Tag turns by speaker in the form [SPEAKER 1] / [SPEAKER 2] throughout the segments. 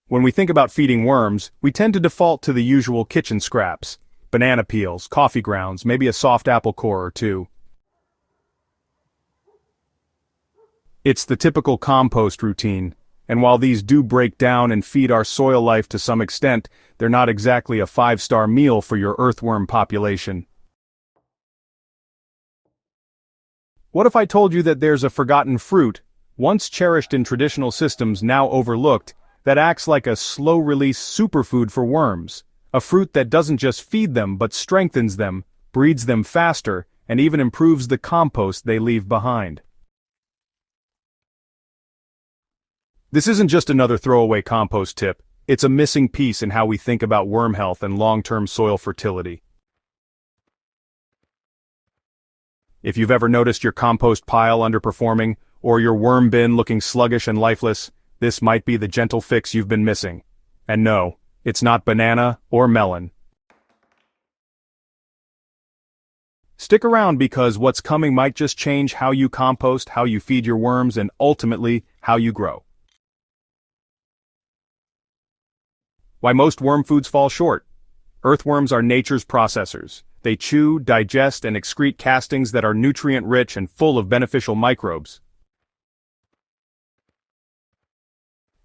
[SPEAKER 1] When we think about feeding worms, we tend to default to the usual kitchen scraps. Banana peels, coffee grounds, maybe a soft apple core or two. It's the typical compost routine, and while these do break down and feed our soil life to some extent, they're not exactly a five-star meal for your earthworm population. What if I told you that there's a forgotten fruit, once cherished in traditional systems now overlooked, that acts like a slow-release superfood for worms? A fruit that doesn't just feed them but strengthens them, breeds them faster, and even improves the compost they leave behind. This isn't just another throwaway compost tip, it's a missing piece in how we think about worm health and long-term soil fertility. If you've ever noticed your compost pile underperforming, or your worm bin looking sluggish and lifeless, this might be the gentle fix you've been missing. And no, it's not banana or melon. Stick around because what's coming might just change how you compost, how you feed your worms, and ultimately, how you grow. Why most worm foods fall short. Earthworms are nature's processors. They chew, digest, and excrete castings that are nutrient-rich and full of beneficial microbes.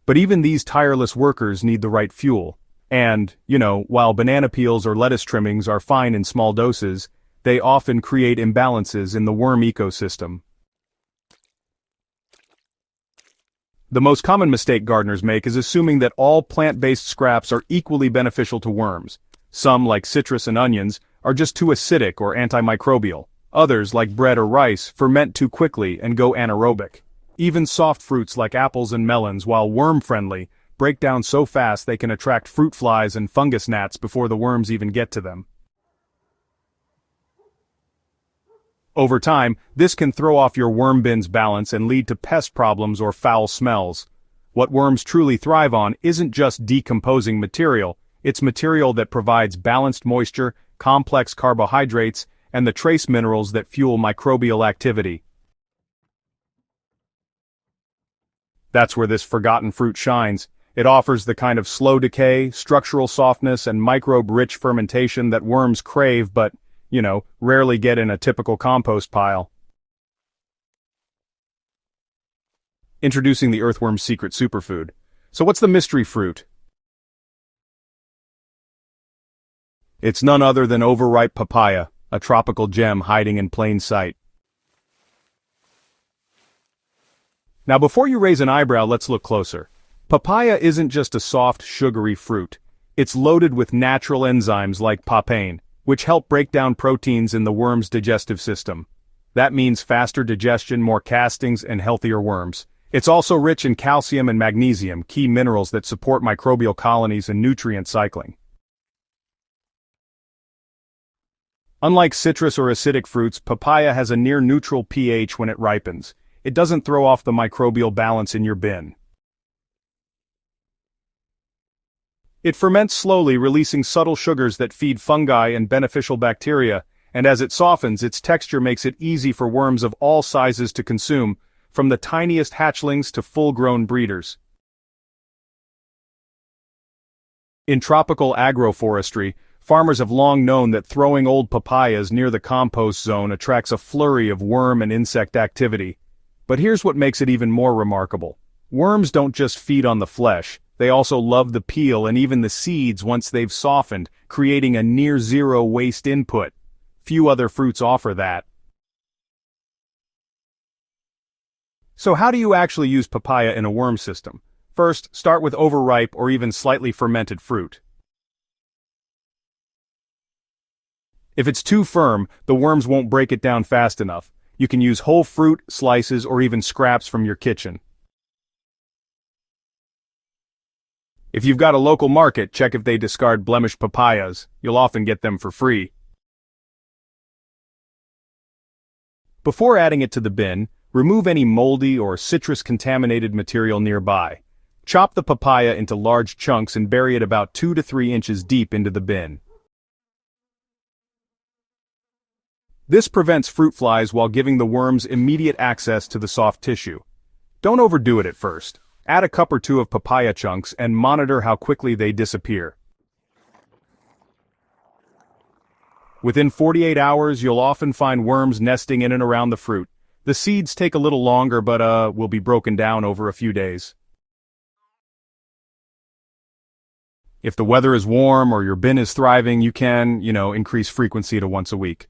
[SPEAKER 1] But even these tireless workers need the right fuel. And, while banana peels or lettuce trimmings are fine in small doses, they often create imbalances in the worm ecosystem. The most common mistake gardeners make is assuming that all plant-based scraps are equally beneficial to worms. Some, like citrus and onions, are just too acidic or antimicrobial. Others, like bread or rice, ferment too quickly and go anaerobic. Even soft fruits like apples and melons, while worm-friendly, break down so fast they can attract fruit flies and fungus gnats before the worms even get to them. Over time, this can throw off your worm bin's balance and lead to pest problems or foul smells. What worms truly thrive on isn't just decomposing material, it's material that provides balanced moisture, complex carbohydrates, and the trace minerals that fuel microbial activity. That's where this forgotten fruit shines. It offers the kind of slow decay, structural softness, and microbe-rich fermentation that worms crave but, rarely get in a typical compost pile. Introducing the earthworm's secret superfood. So what's the mystery fruit? It's none other than overripe papaya, a tropical gem hiding in plain sight. Now before you raise an eyebrow, let's look closer. Papaya isn't just a soft, sugary fruit. It's loaded with natural enzymes like papain, which help break down proteins in the worm's digestive system. That means faster digestion, more castings, and healthier worms. It's also rich in calcium and magnesium, key minerals that support microbial colonies and nutrient cycling. Unlike citrus or acidic fruits, papaya has a near-neutral pH when it ripens. It doesn't throw off the microbial balance in your bin. It ferments slowly, releasing subtle sugars that feed fungi and beneficial bacteria, and as it softens, its texture makes it easy for worms of all sizes to consume, from the tiniest hatchlings to full-grown breeders. In tropical agroforestry, farmers have long known that throwing old papayas near the compost zone attracts a flurry of worm and insect activity. But here's what makes it even more remarkable. Worms don't just feed on the flesh, they also love the peel and even the seeds once they've softened, creating a near-zero waste input. Few other fruits offer that. So how do you actually use papaya in a worm system? First, start with overripe or even slightly fermented fruit. If it's too firm, the worms won't break it down fast enough. You can use whole fruit, slices, or even scraps from your kitchen. If you've got a local market, check if they discard blemished papayas. You'll often get them for free. Before adding it to the bin, remove any moldy or citrus-contaminated material nearby. Chop the papaya into large chunks and bury it about 2 to 3 inches deep into the bin. This prevents fruit flies while giving the worms immediate access to the soft tissue. Don't overdo it at first. Add a cup or two of papaya chunks and monitor how quickly they disappear. Within 48 hours, you'll often find worms nesting in and around the fruit. The seeds take a little longer but will be broken down over a few days. If the weather is warm or your bin is thriving, you can, increase frequency to once a week.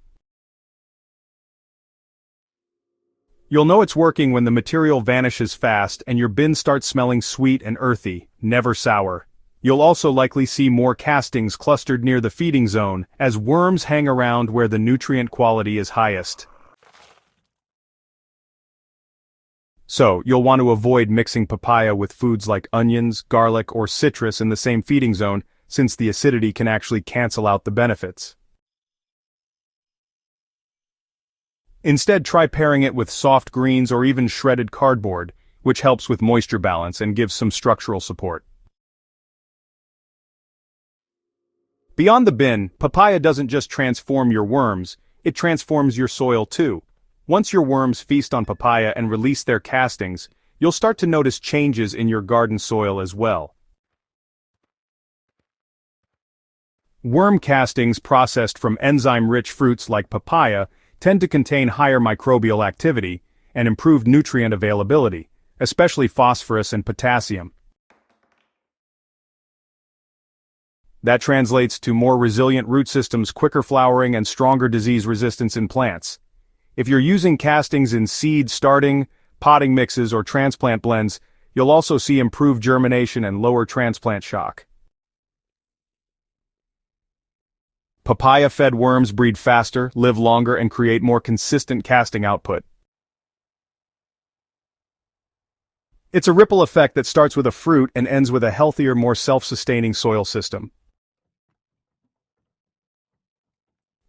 [SPEAKER 1] You'll know it's working when the material vanishes fast and your bin starts smelling sweet and earthy, never sour. You'll also likely see more castings clustered near the feeding zone, as worms hang around where the nutrient quality is highest. So, you'll want to avoid mixing papaya with foods like onions, garlic, or citrus in the same feeding zone, since the acidity can actually cancel out the benefits. Instead, try pairing it with soft greens or even shredded cardboard, which helps with moisture balance and gives some structural support. Beyond the bin, papaya doesn't just transform your worms, it transforms your soil too. Once your worms feast on papaya and release their castings, you'll start to notice changes in your garden soil as well. Worm castings processed from enzyme-rich fruits like papaya tend to contain higher microbial activity and improved nutrient availability, especially phosphorus and potassium. That translates to more resilient root systems, quicker flowering, and stronger disease resistance in plants. If you're using castings in seed starting, potting mixes, or transplant blends, you'll also see improved germination and lower transplant shock. Papaya-fed worms breed faster, live longer, and create more consistent casting output. It's a ripple effect that starts with a fruit and ends with a healthier, more self-sustaining soil system.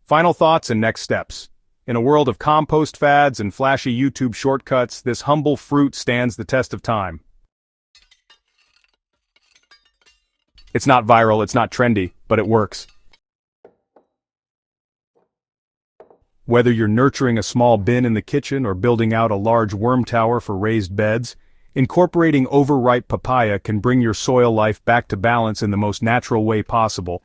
[SPEAKER 1] Final thoughts and next steps. In a world of compost fads and flashy YouTube shortcuts, this humble fruit stands the test of time. It's not viral, it's not trendy, but it works. Whether you're nurturing a small bin in the kitchen or building out a large worm tower for raised beds, incorporating overripe papaya can bring your soil life back to balance in the most natural way possible.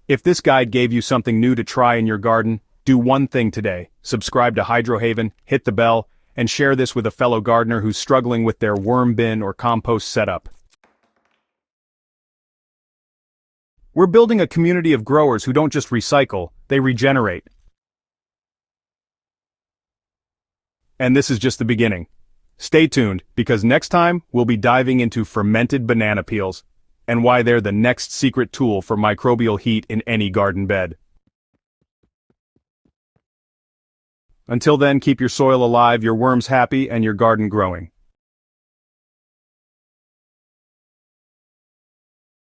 [SPEAKER 1] If this guide gave you something new to try in your garden, do one thing today: subscribe to Hydrohaven, hit the bell, and share this with a fellow gardener who's struggling with their worm bin or compost setup. We're building a community of growers who don't just recycle, they regenerate. And this is just the beginning. Stay tuned, because next time we'll be diving into fermented banana peels, and why they're the next secret tool for microbial heat in any garden bed. Until then, keep your soil alive, your worms happy, and your garden growing.